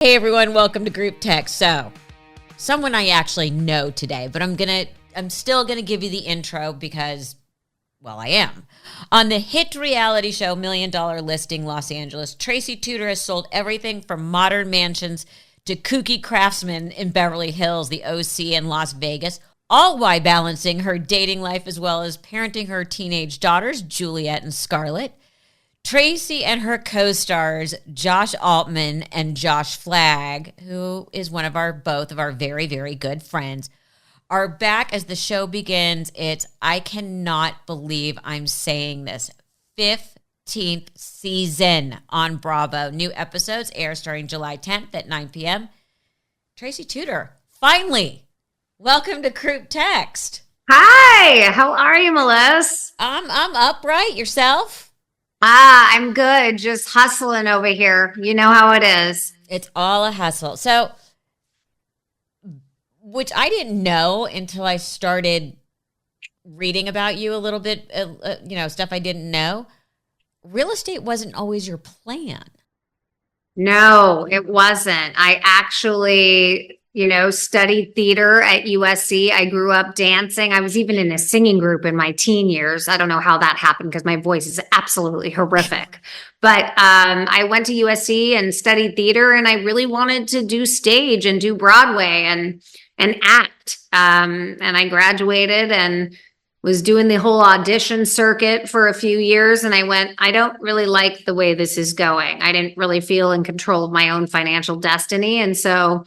Hey everyone, welcome to Group Text. So, someone I actually know today, but I'm still gonna give you the intro because, well, I am. On the hit reality show $1 Million Listing Los Angeles, Tracy Tutor has sold everything from modern mansions to kooky craftsmen in Beverly Hills, the OC in Las Vegas, all while balancing her dating life as well as parenting her teenage daughters, Juliet and Scarlett. Tracy and her co-stars, Josh Altman and Josh Flagg, who is both of our very, very good friends, are back as the show begins. I cannot believe I'm saying this, 15th season on Bravo. New episodes air starting July 10th at 9 p.m. Tracy Tutor, finally, welcome to Group Text. Hi, how are you, Melissa? I'm upright. Yourself? I'm good. Just hustling over here. You know how it is. It's all a hustle. So, which I didn't know until I started reading about you a little bit, stuff I didn't know. Real estate wasn't always your plan. No, it wasn't. I actually, studied theater at USC. I grew up dancing. I was even in a singing group in my teen years. I don't know how that happened because my voice is absolutely horrific. But I went to USC and studied theater, and I really wanted to do stage and do Broadway and act. And I graduated and was doing the whole audition circuit for a few years. And I went, I don't really like the way this is going. I didn't really feel in control of my own financial destiny. And so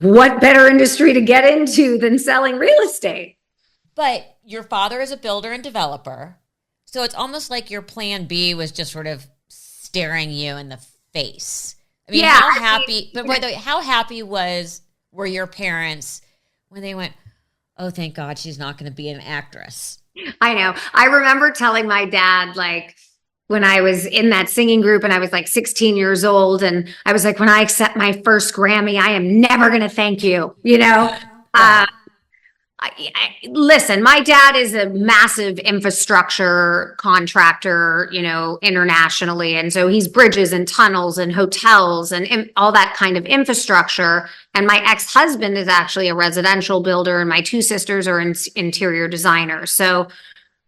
what better industry to get into than selling real estate? But your father is a builder and developer. So it's almost like your plan B was just sort of staring you in the face. I mean, how happy were your parents when they went, oh, thank God she's not going to be an actress? I know. I remember telling my dad, when I was in that singing group and I was 16 years old, and I was like, when I accept my first Grammy, I am never going to thank you, Listen, my dad is a massive infrastructure contractor, internationally. And so he's bridges and tunnels and hotels and all that kind of infrastructure. And my ex-husband is actually a residential builder, and my two sisters are interior designers. So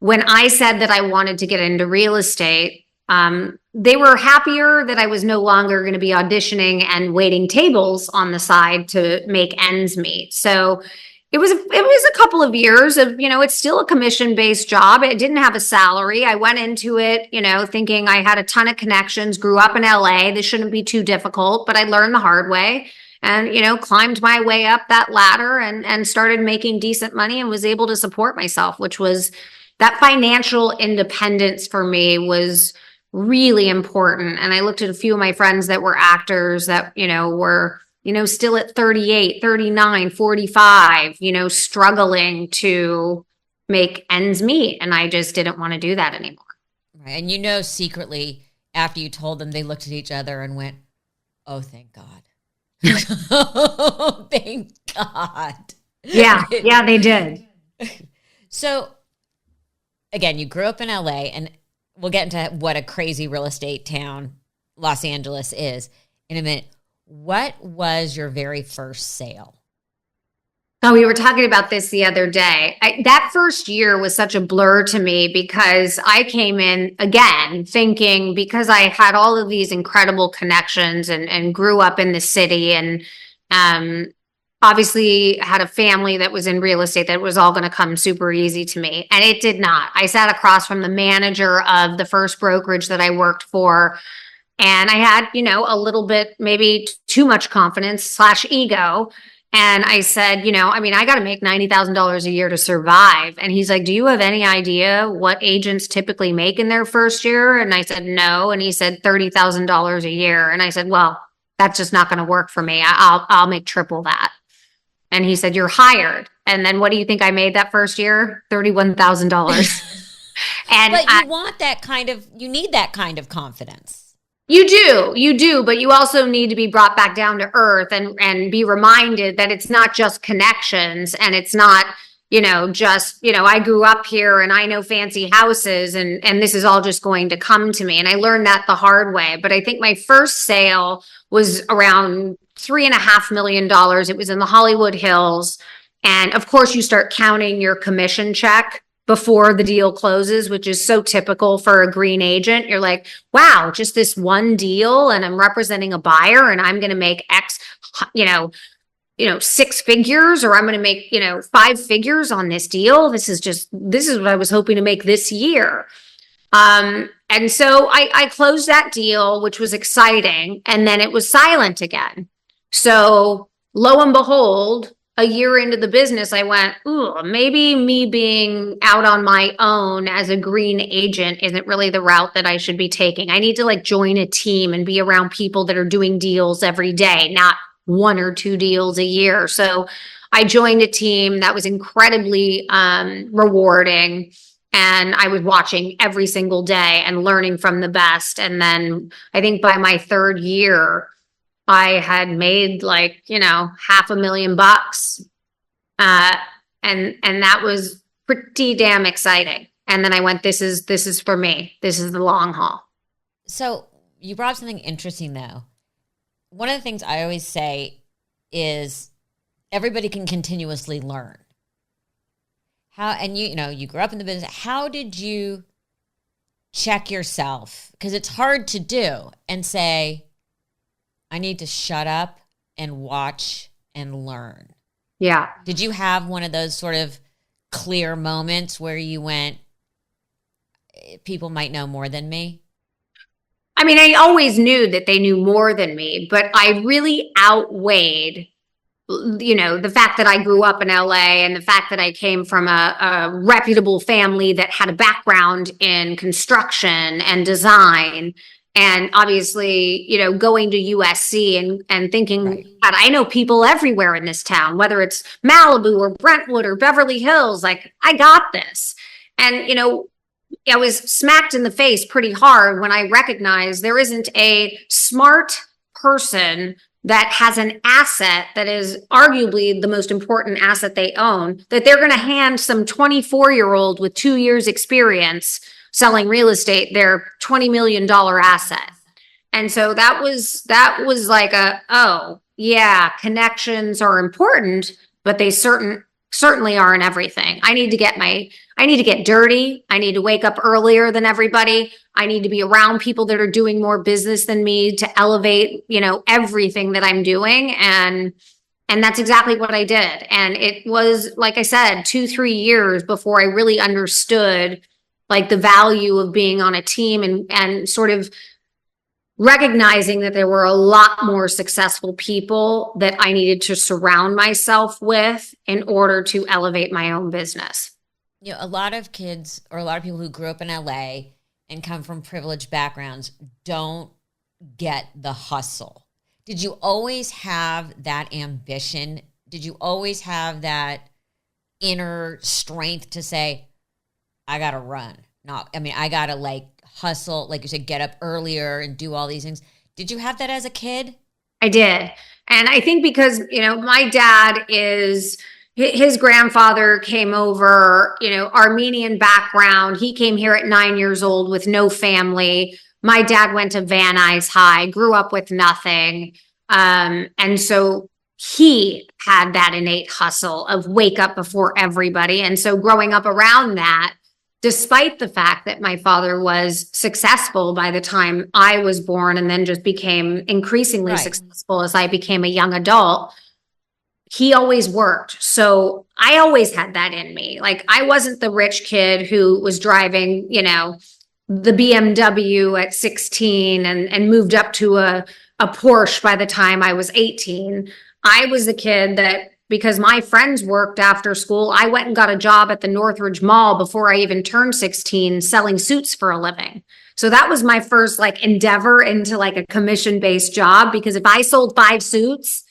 when I said that I wanted to get into real estate, they were happier that I was no longer going to be auditioning and waiting tables on the side to make ends meet. So it was a couple of years of, it's still a commission-based job. It didn't have a salary. I went into it, thinking I had a ton of connections, grew up in LA. This shouldn't be too difficult, but I learned the hard way and, climbed my way up that ladder and started making decent money and was able to support myself, which was that financial independence for me was really important. And I looked at a few of my friends that were actors that, were still at 38, 39, 45, struggling to make ends meet. And I just didn't want to do that anymore. Right. And secretly, after you told them, they looked at each other and went, oh, thank God. Oh, thank God. Yeah, they did. So, again, you grew up in LA, and we'll get into what a crazy real estate town Los Angeles is in a minute. What was your very first sale? Oh, we were talking about this the other day. That first year was such a blur to me because I came in again thinking, because I had all of these incredible connections and grew up in the city and obviously had a family that was in real estate, that was all going to come super easy to me. And it did not. I sat across from the manager of the first brokerage that I worked for. And I had, a little bit, maybe too much confidence / ego. And I said, I got to make $90,000 a year to survive. And he's like, do you have any idea what agents typically make in their first year? And I said, no. And he said, $30,000 a year. And I said, well, that's just not going to work for me. I'll make triple that. And he said, you're hired. And then what do you think I made that first year? $31,000. But you need that kind of confidence. You do, but you also need to be brought back down to earth and be reminded that it's not just connections, and it's not, I grew up here and I know fancy houses and this is all just going to come to me. And I learned that the hard way. But I think my first sale was around $3.5 million. It was in the Hollywood Hills. And of course, you start counting your commission check before the deal closes, which is so typical for a green agent. You're like, wow, just this one deal, and I'm representing a buyer, and I'm going to make X, you know, 6 figures, or I'm going to make, 5 figures on this deal. This is what I was hoping to make this year. And so I closed that deal, which was exciting. And then it was silent again. So lo and behold, a year into the business, I went, ooh, maybe me being out on my own as a green agent isn't really the route that I should be taking. I need to like join a team and be around people that are doing deals every day, not 1 or 2 deals a year. So I joined a team that was incredibly rewarding. And I was watching every single day and learning from the best. And then I think by my 3rd year, I had made like, $500,000. And that was pretty damn exciting. And then I went, this is for me. This is the long haul. So you brought up something interesting though. One of the things I always say is everybody can continuously learn. And you grew up in the business. How did you check yourself? Because it's hard to do and say, I need to shut up and watch and learn. Yeah. Did you have one of those sort of clear moments where you went, people might know more than me? I mean, I always knew that they knew more than me, but I really outweighed, the fact that I grew up in LA and the fact that I came from a reputable family that had a background in construction and design. And obviously, going to USC and thinking, Right. God, I know people everywhere in this town, whether it's Malibu or Brentwood or Beverly Hills, like I got this. And, I was smacked in the face pretty hard when I recognized there isn't a smart person that has an asset that is arguably the most important asset they own, that they're going to hand some 24-year-old with 2 years experience selling real estate their $20 million asset. And so that was like oh yeah, connections are important, but they certainly aren't everything. I need to get dirty. I need to wake up earlier than everybody. I need to be around people that are doing more business than me to elevate, everything that I'm doing. And that's exactly what I did. And it was, like I said, 2-3 years before I really understood like the value of being on a team and sort of recognizing that there were a lot more successful people that I needed to surround myself with in order to elevate my own business. A lot of kids or a lot of people who grew up in LA and come from privileged backgrounds don't get the hustle. Did you always have that ambition? Did you always have that inner strength to say, I got to run? I got to like hustle, like you said, get up earlier and do all these things. Did you have that as a kid? I did. And I think because, my dad his grandfather came over, Armenian background. He came here at 9 years old with no family. My dad went to Van Nuys High, grew up with nothing. And so he had that innate hustle of wake up before everybody. And so growing up around that, despite the fact that my father was successful by the time I was born and then just became increasingly successful as I became a young adult, he always worked. So I always had that in me. Like I wasn't the rich kid who was driving, the BMW at 16 and moved up to a Porsche by the time I was 18. I was the kid that, because my friends worked after school, I went and got a job at the Northridge Mall before I even turned 16 selling suits for a living. So that was my first like endeavor into like a commission-based job, because if I sold 5 suits,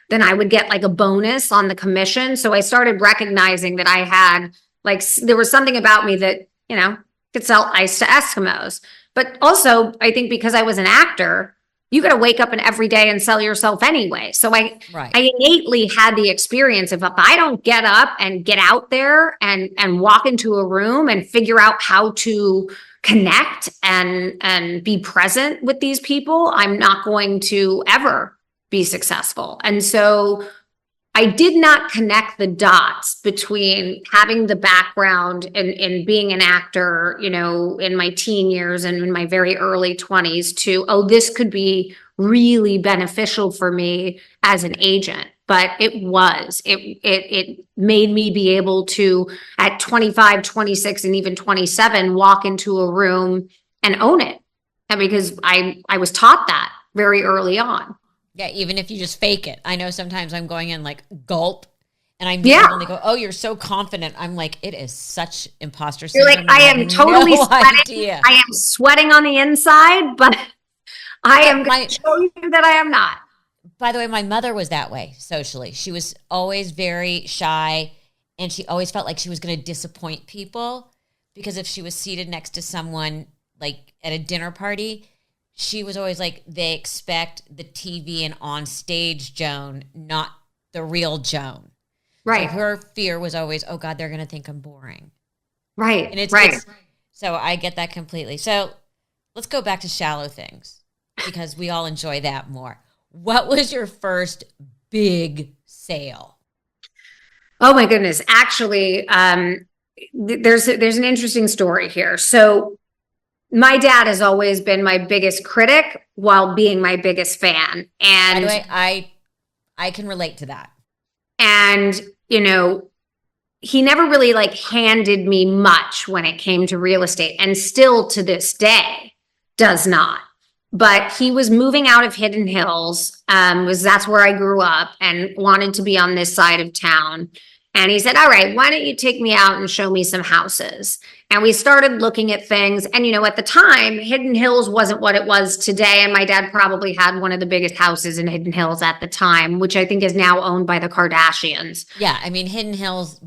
then I would get like a bonus on the commission. So I started recognizing that I had like, there was something about me that, could sell ice to Eskimos. But also I think because I was an actor, you got to wake up every day and sell yourself anyway. So I innately had the experience of, if I don't get up and get out there and walk into a room and figure out how to connect and be present with these people, I'm not going to ever be successful. And so I did not connect the dots between having the background in being an actor, you know, in my teen years and in my very early 20s to, oh, this could be really beneficial for me as an agent. But it made me be able to, at 25, 26, and even 27, walk into a room and own it. And because I was taught that very early on. Yeah, even if you just fake it. I know sometimes I'm going in like gulp and I'm and they go, oh, you're so confident. I'm like, it is such imposter syndrome. You're like, I am totally sweating. Idea. I am sweating on the inside, but I am going to show you that I am not. By the way, my mother was that way socially. She was always very shy and she always felt like she was going to disappoint people because if she was seated next to someone like at a dinner party, she was always like, they expect the TV and on stage Joan, not the real Joan. Right. So her fear was always, oh God, they're going to think I'm boring. Right. And it's right. So I get that completely. So let's go back to shallow things because we all enjoy that more. What was your first big sale? Oh my goodness. Actually, there's an interesting story here. So my dad has always been my biggest critic while being my biggest fan. And by the way, I can relate to that. And, you know, he never really like handed me much when it came to real estate and still to this day does not. But he was moving out of Hidden Hills, that's where I grew up and wanted to be on this side of town. And he said, all right, why don't you take me out and show me some houses? And we started looking at things. And, you know, at the time, Hidden Hills wasn't what it was today. And my dad probably had one of the biggest houses in Hidden Hills at the time, which I think is now owned by the Kardashians. Yeah. I mean, Hidden Hills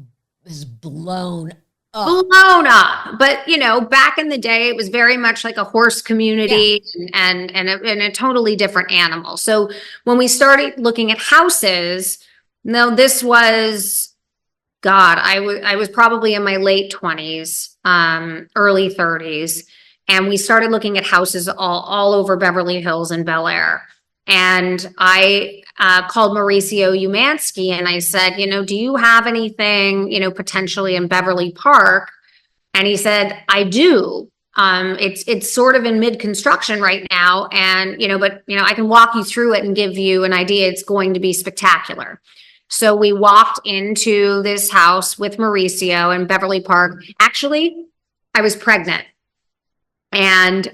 is blown up. Blown up. But, you know, back in the day, it was very much like a horse community and a totally different animal. So when we started looking at houses, this was... God, I was probably in my late 20s, early 30s, and we started looking at houses all over Beverly Hills and Bel Air. And I called Mauricio Umansky and I said, you know, do you have anything, you know, potentially in Beverly Park? And he said, I do. It's sort of in mid-construction right now, and you know, but you know, I can walk you through it and give you an idea. It's going to be spectacular. So we walked into this house with Mauricio in Beverly Park. Actually, I was pregnant. And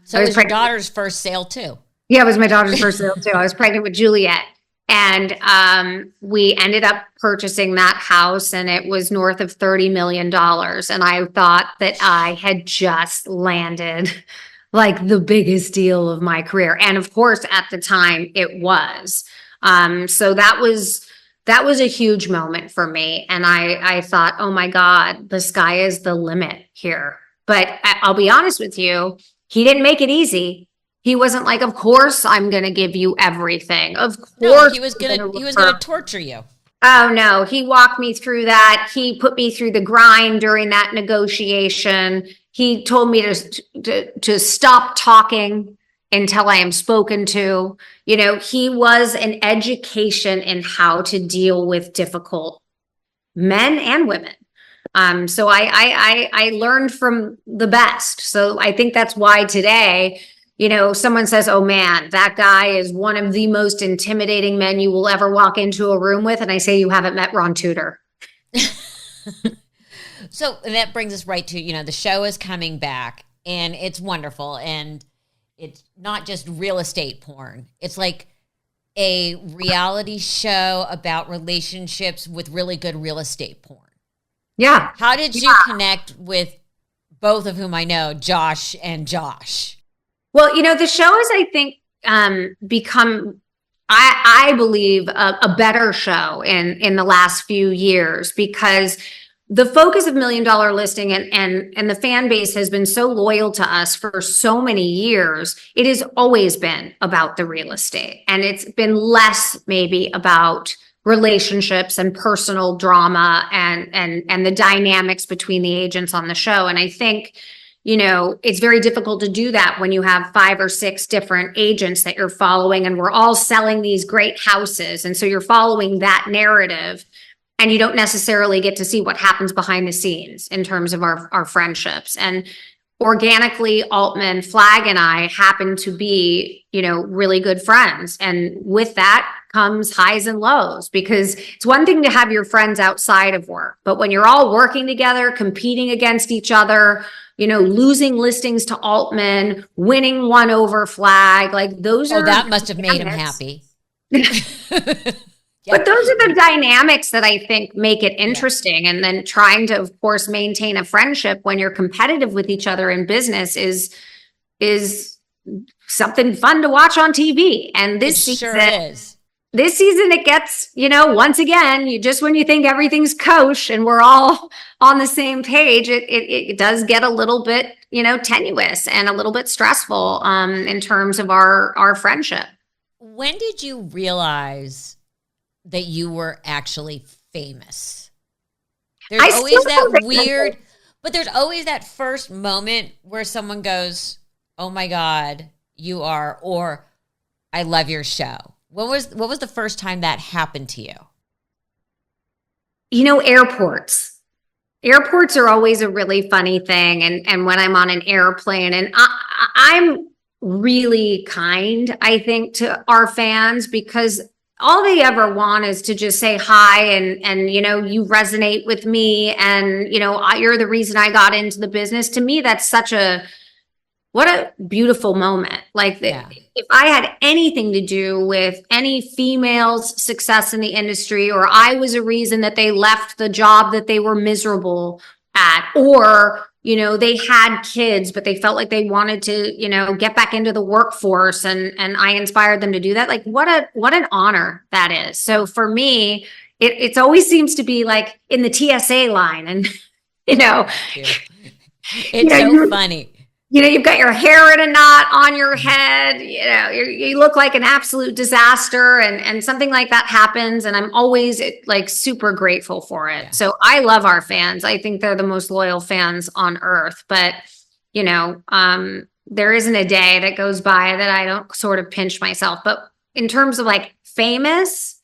so it was your daughter's first sale too. Yeah, it was my daughter's first sale too. I was pregnant with Juliet. And we ended up purchasing that house and it was north of $30 million. And I thought that I had just landed like the biggest deal of my career. And of course, at the time it was. So that was a huge moment for me. And I thought, oh my God, the sky is the limit here. But I'll be honest with you, he didn't make it easy. He wasn't like, of course, I'm going to give you everything. Of course. No, he was going to torture you. Oh no, he walked me through that. He put me through the grind during that negotiation. He told me to stop talking until I am spoken to. You know, he was an education in how to deal with difficult men and women. So I learned from the best. So I think that's why today, you know, someone says, oh man, that guy is one of the most intimidating men you will ever walk into a room with. And I say, you haven't met Ron Tutor. So that brings us right to, you know, the show is coming back and it's wonderful. And it's not just real estate porn. It's like a reality show about relationships with really good real estate porn. Yeah. How did you connect with both of whom I know, Josh and Josh? Well, you know, the show has, I think, become, I believe, a better show in the last few years because the focus of $1 Million Listing and the fan base has been so loyal to us for so many years. It has always been about the real estate, and it's been less maybe about relationships and personal drama and the dynamics between the agents on the show. And I think, it's very difficult to do that when you have 5 or 6 different agents that you're following, and we're all selling these great houses. And so you're following that narrative, and you don't necessarily get to see what happens behind the scenes in terms of our friendships. And organically, Altman, Flagg, and I happen to be, really good friends. And with that comes highs and lows, because it's one thing to have your friends outside of work, but when you're all working together, competing against each other, losing listings to Altman, winning one over Flagg, like those are. That must have made him happy. But those are the dynamics that I think make it interesting. And then trying to, of course, maintain a friendship when you're competitive with each other in business is something fun to watch on TV. And this season, this season it gets, once again, when you think everything's kosher and we're all on the same page, it does get a little bit, tenuous and a little bit stressful in terms of our friendship. When did you realize that you were actually famous? There's always that weird, but there's always that first moment where someone goes, "Oh my God, you are," or "I love your show." What was the first time that happened to you? Airports. Airports are always a really funny thing. And when I'm on an airplane, and I'm really kind, I think, to our fans, because all they ever want is to just say hi and you resonate with me, and you're the reason I got into the business. To me, that's what a beautiful moment. If I had anything to do with any female's success in the industry, or I was a reason that they left the job that they were miserable at, or they had kids, but they felt like they wanted to, get back into the workforce, and I inspired them to do that. Like, what an honor that is. So for me, it always seems to be like in the TSA line, and it's so funny. You've got your hair in a knot on your head, you look like an absolute disaster, and something like that happens. And I'm always like super grateful for it. Yeah. So I love our fans. I think they're the most loyal fans on earth. But, there isn't a day that goes by that I don't sort of pinch myself. But in terms of like famous,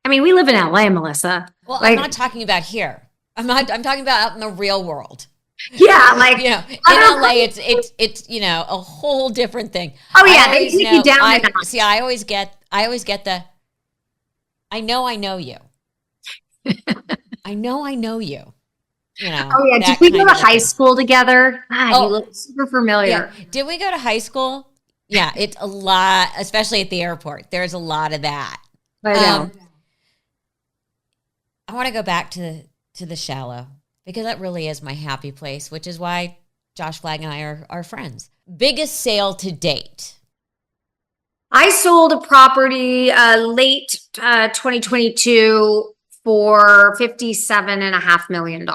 I mean, we live in LA, Melissa. Well, I'm not talking about here. I'm talking about out in the real world. Yeah, like in LA, it's a whole different thing. Oh yeah, they take you down. I always get the. I know you. I know you. Oh yeah, did we go to high school together? You look super familiar. Yeah. Did we go to high school? Yeah, it's a lot, especially at the airport. There's a lot of that. I know. I want to go back to the shallow, because that really is my happy place, which is why Josh Flagg and I are friends. Biggest sale to date? I sold a property late 2022 for $57.5 million.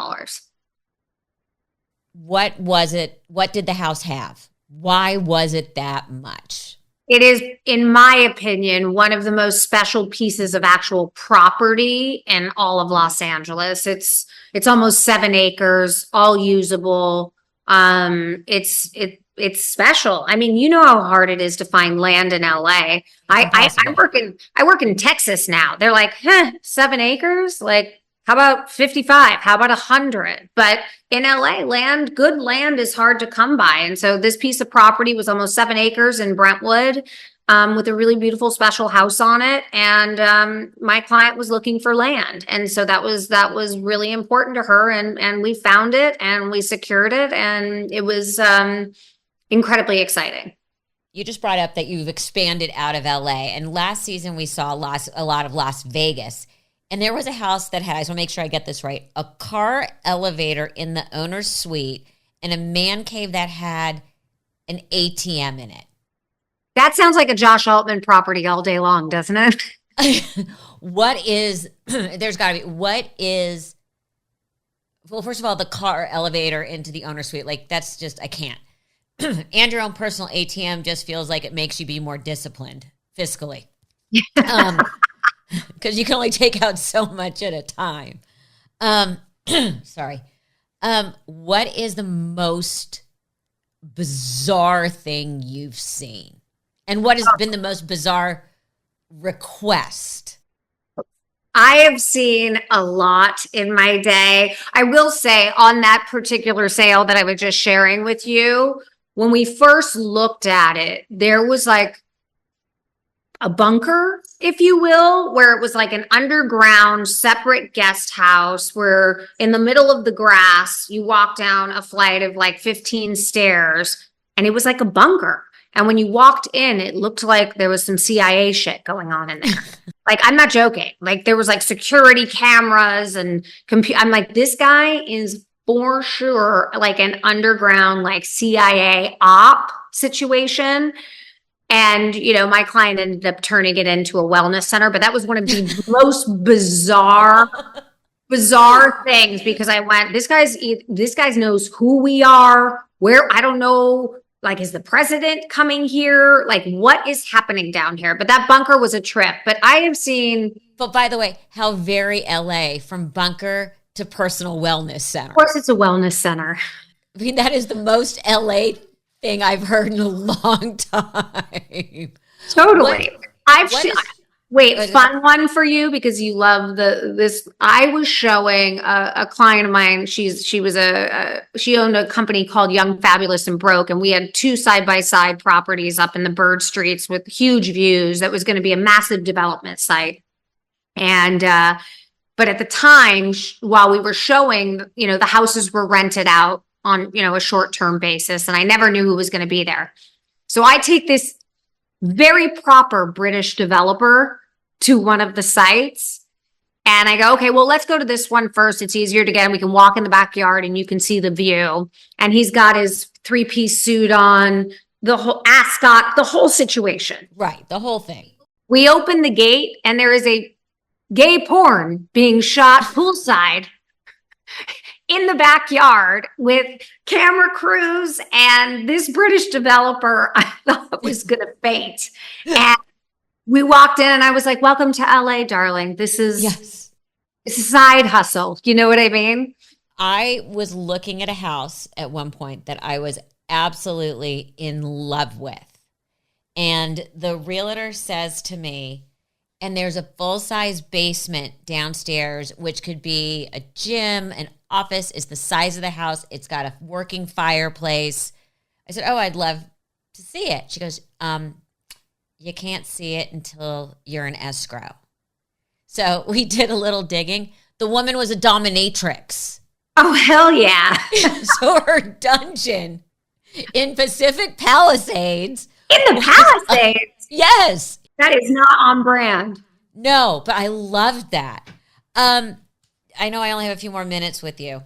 What was it? What did the house have? Why was it that much? It is, in my opinion, one of the most special pieces of actual property in all of Los Angeles. It's almost 7 acres, all usable. It's special. I mean, you know how hard it is to find land in LA. I work in Texas now. They're like, 7 acres? Like, how about 55? How about 100? But in LA, good land is hard to come by. And so this piece of property was almost 7 acres in Brentwood, with a really beautiful special house on it. And my client was looking for land. And so that was really important to her. And we found it and we secured it. And it was incredibly exciting. You just brought up that you've expanded out of LA. And last season we saw a lot of Las Vegas. And there was a house that had, I just want to make sure I get this right, a car elevator in the owner's suite and a man cave that had an ATM in it. That sounds like a Josh Altman property all day long, doesn't it? Well, first of all, the car elevator into the owner's suite, like that's just, I can't. And your own personal ATM just feels like it makes you be more disciplined fiscally. Because you can only take out so much at a time. Sorry. What is the most bizarre thing you've seen? And what has been the most bizarre request? I have seen a lot in my day. I will say on that particular sale that I was just sharing with you, when we first looked at it, there was like a bunker, if you will, where it was like an underground separate guest house where in the middle of the grass, you walk down a flight of like 15 stairs and it was like a bunker. And when you walked in, it looked like there was some CIA shit going on in there. Like, I'm not joking. Like there was like security cameras and I'm like, this guy is for sure like an underground, like CIA op situation. And, my client ended up turning it into a wellness center, but that was one of the most bizarre things because I went, this guy knows who we are, where, I don't know, like, is the president coming here? Like, what is happening down here? But that bunker was a trip, but I have seen. But by the way, how very LA from bunker to personal wellness center. Of course, it's a wellness center. I mean, that is the most LA thing I've heard in a long time. Totally. Fun one for you because you love this. I was showing a client of mine. She owned a company called Young, Fabulous, and Broke, and we had 2 side-by-side properties up in the Bird Streets with huge views. That was going to be a massive development site. And but at the time, while we were showing, the houses were rented out on, a short-term basis. And I never knew who was going to be there. So I take this very proper British developer to one of the sites. And I go, okay, well, let's go to this one first. It's easier to get in. We can walk in the backyard and you can see the view. And he's got his 3-piece suit on, the whole ascot, the whole situation. Right. The whole thing. We open the gate and there is a gay porn being shot poolside in the backyard with camera crews, and this British developer I thought was going to faint. And we walked in and I was like, welcome to LA, darling. This is a side hustle. You know what I mean? I was looking at a house at one point that I was absolutely in love with. And the realtor says to me, and there's a full-size basement downstairs, which could be a gym, an office, is the size of the house. It's got a working fireplace. I said, oh, I'd love to see it. She goes, you can't see it until you're in escrow. So we did a little digging. The woman was a dominatrix. Oh, hell yeah. So her dungeon in Pacific Palisades. In the Palisades? Yes. That is not on brand. No, but I loved that. I know I only have a few more minutes with you.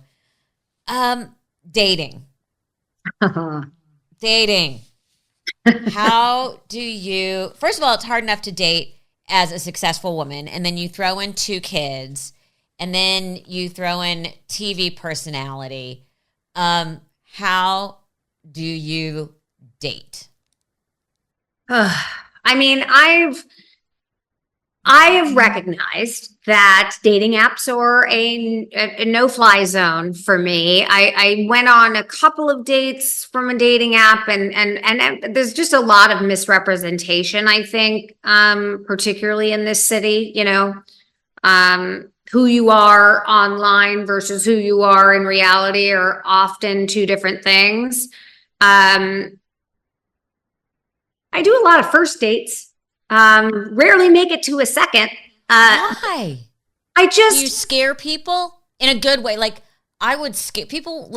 Dating. Dating. How do you, first of all, it's hard enough to date as a successful woman, and then you throw in 2 kids, and then you throw in TV personality. How do you date? I mean, I have recognized that dating apps are a no-fly zone for me. I went on a couple of dates from a dating app, and there's just a lot of misrepresentation, I think, particularly in this city, who you are online versus who you are in reality are often 2 different things. I do a lot of first dates. Rarely make it to a second. Why? Do you scare people in a good way? Like, I would scare people,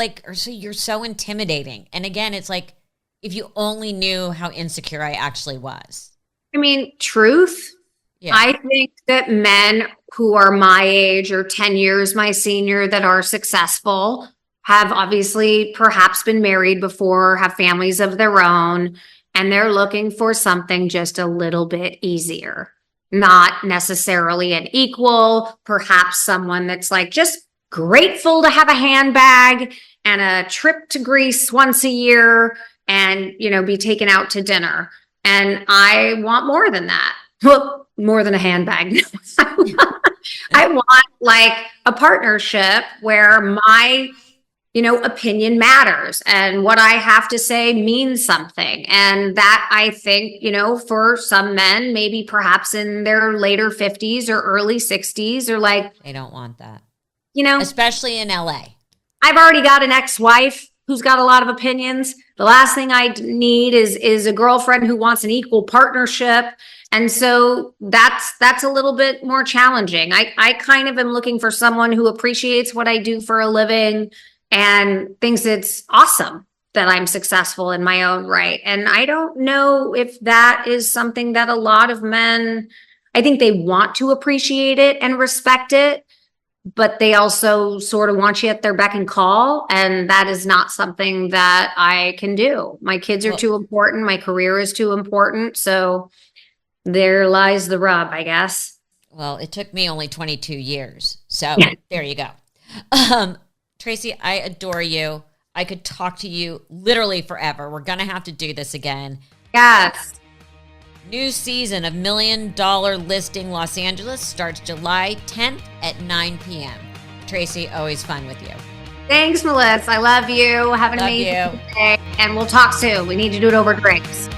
you're so intimidating. And again, it's like, if you only knew how insecure I actually was. I mean, truth. Yeah. I think that men who are my age or 10 years my senior that are successful have obviously perhaps been married before, have families of their own, and they're looking for something just a little bit easier. Not necessarily an equal, perhaps someone that's like just grateful to have a handbag and a trip to Greece once a year and, be taken out to dinner. And I want more than that. Well, more than a handbag. I want like a partnership where my opinion matters and what I have to say means something. And that I think, for some men, maybe perhaps in their later 50s or early 60s, or like, they don't want that, especially in LA. I've already got an ex-wife who's got a lot of opinions. The last thing I need is a girlfriend who wants an equal partnership. And so that's a little bit more challenging. I kind of am looking for someone who appreciates what I do for a living and thinks it's awesome that I'm successful in my own right. And I don't know if that is something that a lot of men, I think they want to appreciate it and respect it, but they also sort of want you at their beck and call. And that is not something that I can do. My kids are too important. My career is too important. So there lies the rub, I guess. Well, it took me only 22 years. So there you go. Tracy, I adore you. I could talk to you literally forever. We're going to have to do this again. Yes. New season of $1 Million Listing Los Angeles starts July 10th at 9 p.m. Tracy, always fun with you. Thanks, Melissa. I love you. Have an amazing day. And we'll talk soon. We need to do it over drinks.